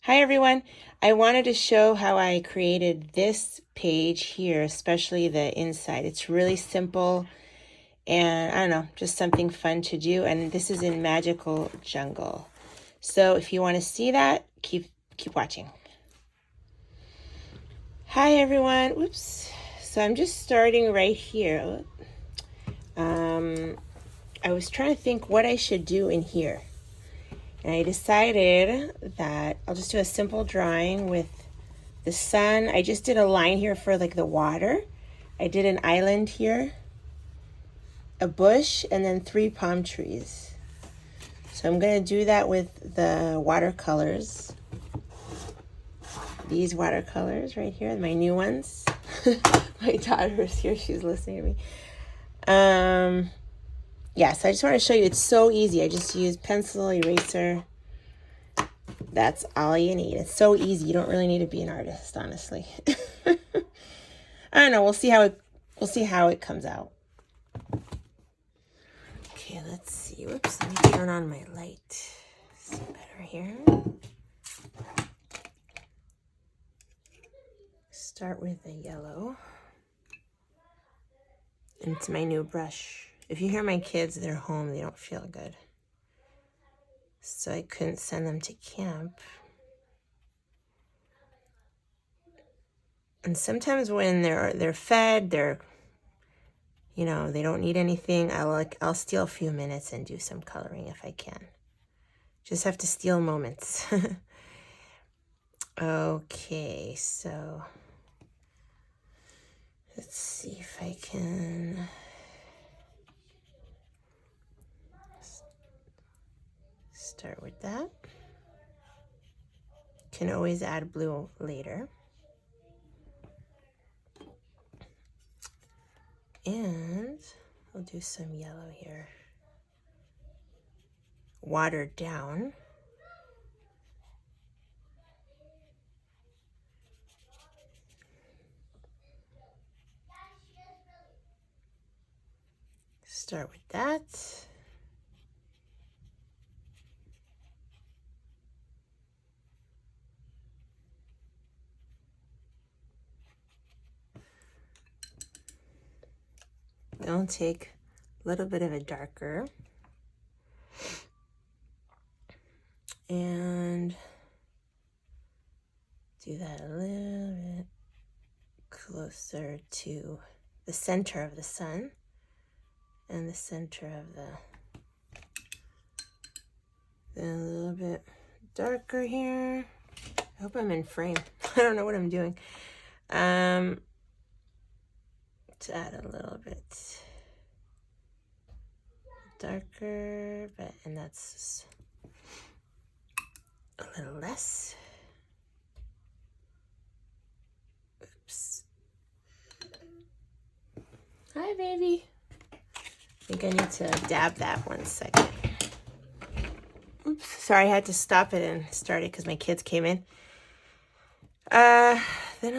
Hi everyone. I wanted to show how I created this page here, especially the inside. It's really simple and I don't know, just something fun to do. And this is in Magical Jungle. So if you want to see that, keep watching. Hi everyone. Oops. So I'm just starting right here. I was trying to think what I should do in here. And I decided that I'll just do a simple drawing with the sun. I just did a line here for like the water. I did an island here, a bush, and then 3 palm trees. So I'm going to do that with the watercolors. These watercolors right here, my new ones. My daughter is here. She's listening to me. Yeah, so I just want to show you. It's so easy. I just use pencil, eraser. That's all you need. It's so easy. You don't really need to be an artist, honestly. I don't know. We'll see how it comes out. Okay, let's see. Whoops, let me turn on my light. See better here. Start with the yellow. And it's my new brush. If you hear my kids, they're home. They don't feel good. So I couldn't send them to camp. And sometimes when they're fed, they don't need anything. I'll steal a few minutes and do some coloring if I can. Just have to steal moments. Okay, so let's see if I can start with that. Can always add blue later. And I'll do some yellow here. Watered down. Start with that. Then I'll take a little bit of a darker and do that a little bit closer to the center of the sun and the center of then a little bit darker here. I hope I'm in frame. I don't know what I'm doing. To add a little bit darker, and that's a little less. Oops. Hi, baby. I think I need to dab that 1 second. Oops, sorry, I had to stop it and start it because my kids came in. Then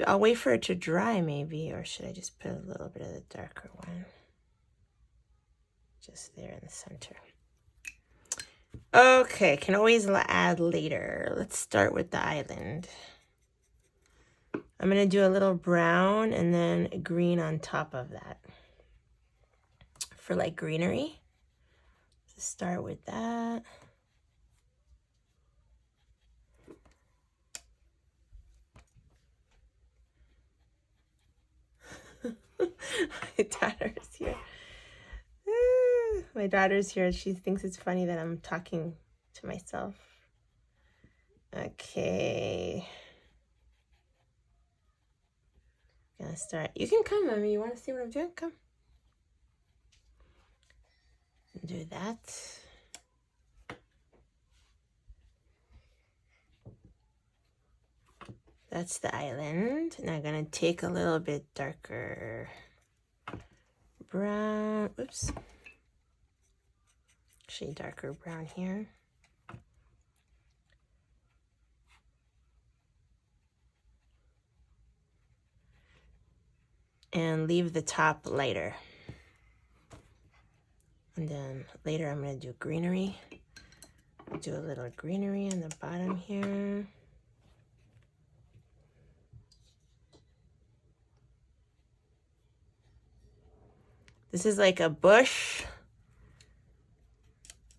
I'll wait for it to dry maybe, or should I just put a little bit of the darker one? Just there in the center. Okay, can always add later. Let's start with the island. I'm going to do a little brown and then green on top of that for like greenery. So start with that. My daughter's here. My daughter's here. She thinks it's funny that I'm talking to myself. Okay. Gonna start. You can come, Mommy. You want to see what I'm doing? Come. Do that. That's the island. And I'm gonna take a little bit darker brown. Oops. Actually, darker brown here. And leave the top lighter. And then later I'm going to do greenery. do a little greenery on the bottom here. This is like a bush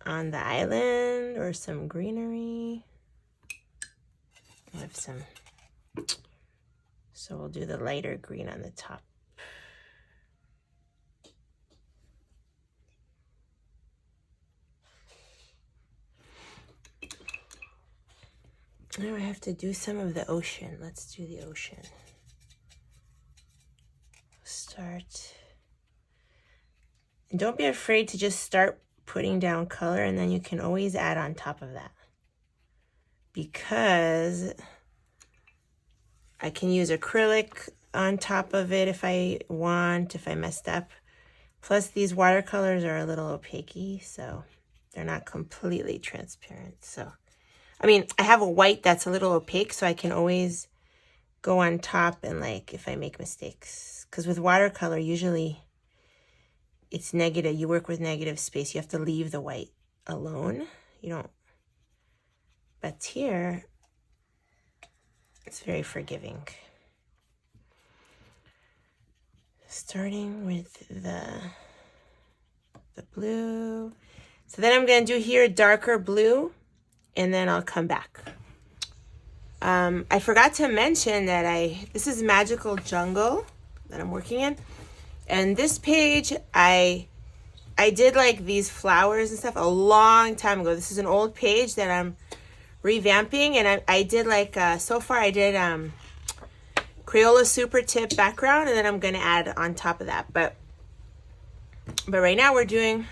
on the island or some greenery. I have some, so we'll do the lighter green on the top. Now I have to do some of the ocean. Let's do the ocean. Start. And don't be afraid to just start putting down color, and then you can always add on top of that. Because I can use acrylic on top of it if I want, if I messed up. Plus these watercolors are a little opaque, so they're not completely transparent. So, I mean, I have a white that's a little opaque, so I can always go on top and like, if I make mistakes. Because with watercolor, usually it's negative. You work with negative space. You have to leave the white alone. You don't. But here, it's very forgiving. Starting with the blue. So then I'm going to do here darker blue, and then I'll come back. I forgot to mention that this is Magical Jungle that I'm working in. And this page, I did like these flowers and stuff a long time ago. This is an old page that I'm revamping, and I did like, so far I did Crayola Super Tip background, and then I'm going to add on top of that. But right now we're doing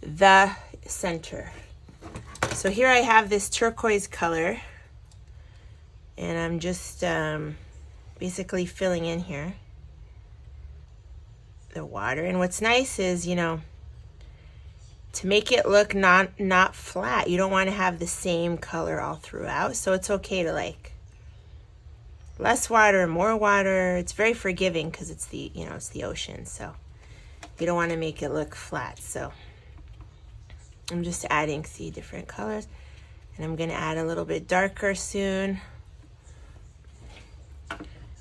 the center. So here I have this turquoise color, and I'm just basically filling in here the water. And what's nice is, you know, to make it look not flat, you don't want to have the same color all throughout. So it's okay to like less water, more water. It's very forgiving because it's the, you know, it's the ocean. So you don't want to make it look flat. So I'm just adding, see, different colors. And I'm going to add a little bit darker soon.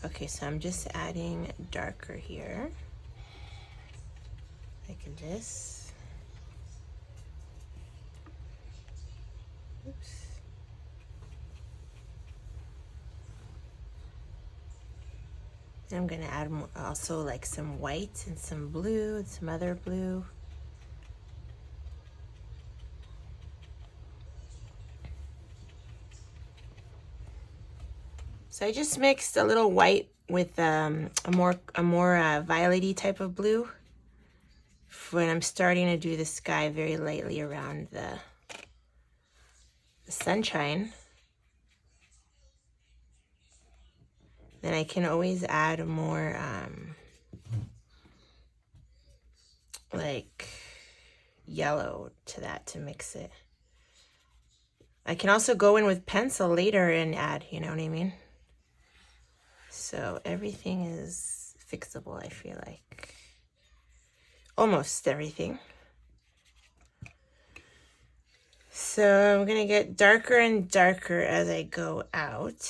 Okay, so I'm just adding darker here. Like this. Oops. I'm going to add also like some white and some blue and some other blue. So I just mixed a little white with a more violet-y type of blue when I'm starting to do the sky very lightly around the sunshine. Then I can always add more like yellow to that to mix it. I can also go in with pencil later and add, you know what I mean? So everything is fixable, I feel like. Almost everything. So I'm going to get darker and darker as I go out.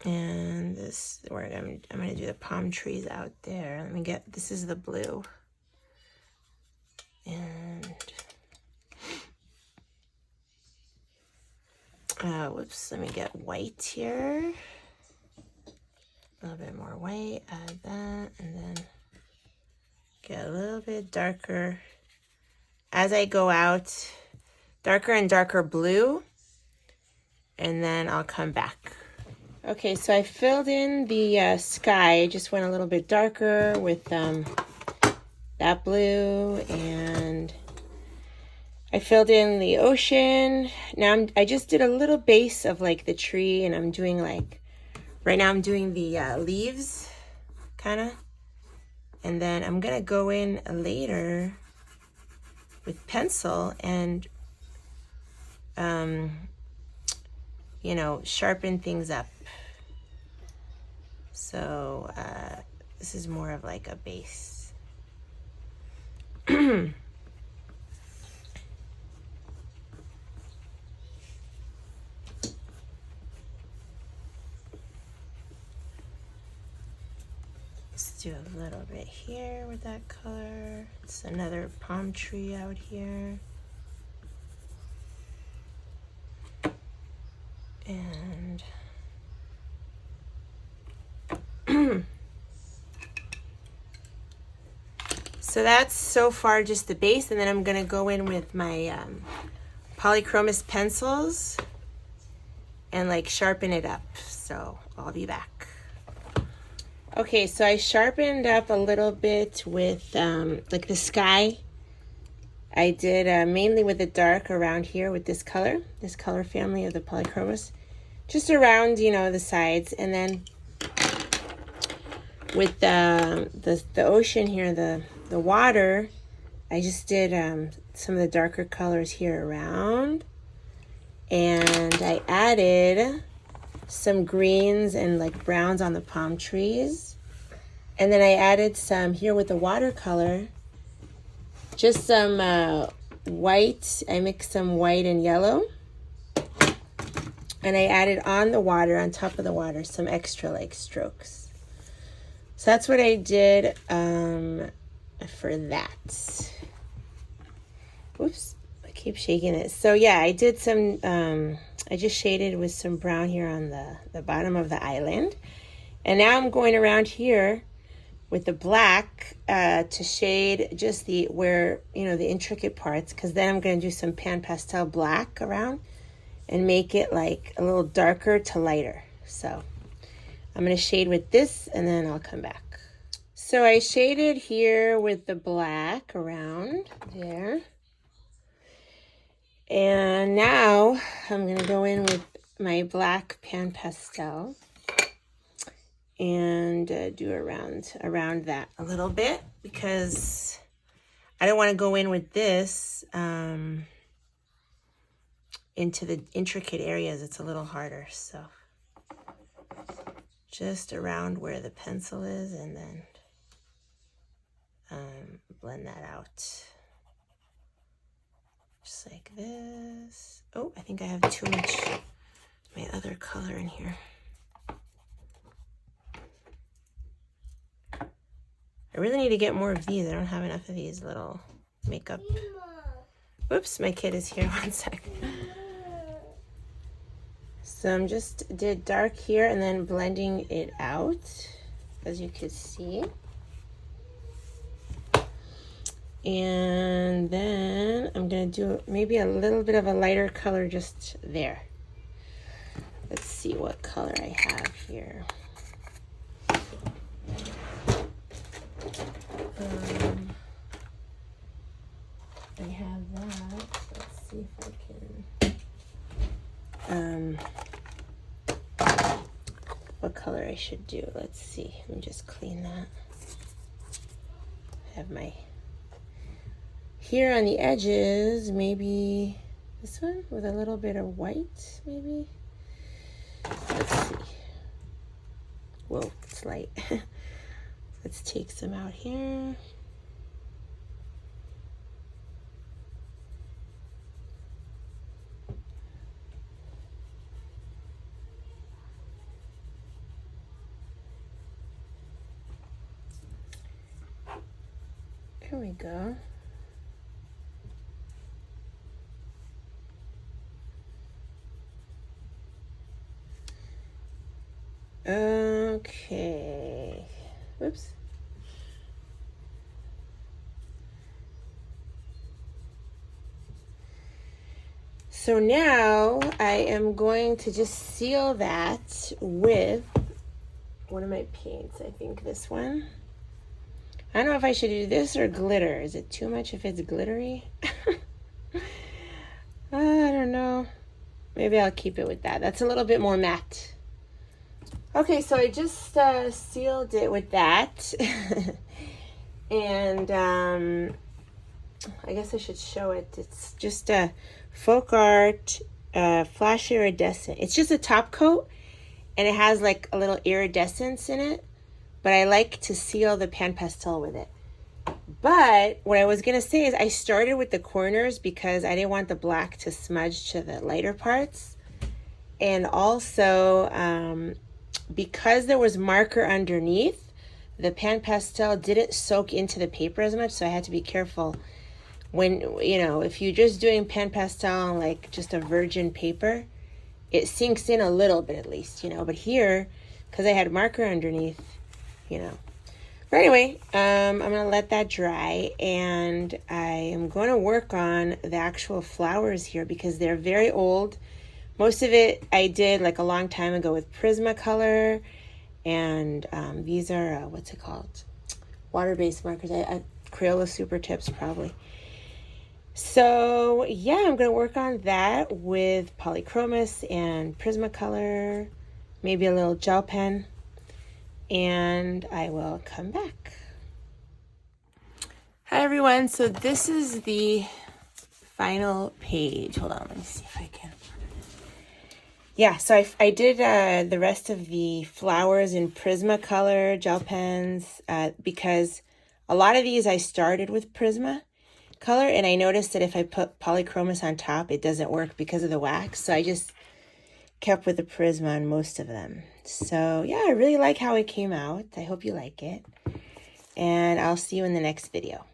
And this, where I'm going to do the palm trees out there. Let me get, this is the blue. And, whoops, let me get white here. A little bit more white, add that, and then get a little bit darker as I go out, darker and darker blue, and then I'll come back. Okay, so I filled in the sky. I just went a little bit darker with that blue, and I filled in the ocean. Now I just did a little base of like the tree, and I'm doing like, right now I'm doing the leaves, kind of. And then I'm going to go in later with pencil and, you know, sharpen things up. So this is more of like a base. Let's do a little bit here with that color. It's another palm tree out here. And so that's so far just the base, and then I'm going to go in with my polychromos pencils and like sharpen it up. So I'll be back. Okay, so I sharpened up a little bit with like the sky. I did mainly with the dark around here with this color family of the polychromos, just around, you know, the sides, and then with the ocean here, the water, I just did some of the darker colors here around, and I added some greens and like browns on the palm trees, and then I added some here with the watercolor, just some white. I mixed some white and yellow, and I added on the water, on top of the water, some extra like strokes. So that's what I did for that. Oops, I keep shaking it. So yeah, I did some, I just shaded with some brown here on the bottom of the island. And now I'm going around here with the black to shade just the, where, you know, the intricate parts, because then I'm going to do some pan pastel black around and make it like a little darker to lighter. So I'm going to shade with this, and then I'll come back. So I shaded here with the black around there. And now I'm going to go in with my black pan pastel and do around that a little bit, because I don't want to go in with this into the intricate areas. It's a little harder. So just around where the pencil is, and then blend that out just like this. Oh, I think I have too much my other color in here. I really need to get more of these. I don't have enough of these little makeup. Whoops, my kid is here. 1 second. So I'm just did dark here and then blending it out, as you can see. And then I'm going to do maybe a little bit of a lighter color just there. Let's see what color I have here. I have that. Let's see if I can... what color I should do. Let's see. Let me just clean that. I have my... Here on the edges, maybe this one with a little bit of white, maybe. Let's see. Whoa, it's light. Let's take some out here. Here we go. Okay. Whoops. So now I am going to just seal that with one of my paints. I think this one. I don't know if I should do this or glitter. Is it too much if it's glittery? I don't know. Maybe I'll keep it with that. That's a little bit more matte. Okay, so I just sealed it with that. And I guess I should show it. It's just a Folk Art Flash Iridescent. It's just a top coat, and it has like a little iridescence in it. But I like to seal the pan pastel with it. But what I was going to say is I started with the corners because I didn't want the black to smudge to the lighter parts. And also, because there was marker underneath, the pan pastel didn't soak into the paper as much, so I had to be careful. When, if you're just doing pan pastel on like just a virgin paper, it sinks in a little bit at least, But here, because I had marker underneath, But anyway, I'm going to let that dry, and I am going to work on the actual flowers here because they're very old. Most of it I did like a long time ago with Prismacolor, and these are, what's it called? Water-based markers. Crayola Super Tips probably. So yeah, I'm going to work on that with Polychromos and Prismacolor, maybe a little gel pen, and I will come back. Hi everyone, so this is the final page. Hold on, let me see if I can. Yeah, so I did the rest of the flowers in Prismacolor gel pens because a lot of these I started with Prismacolor, and I noticed that if I put Polychromos on top, it doesn't work because of the wax. So I just kept with the Prisma on most of them. So yeah, I really like how it came out. I hope you like it. And I'll see you in the next video.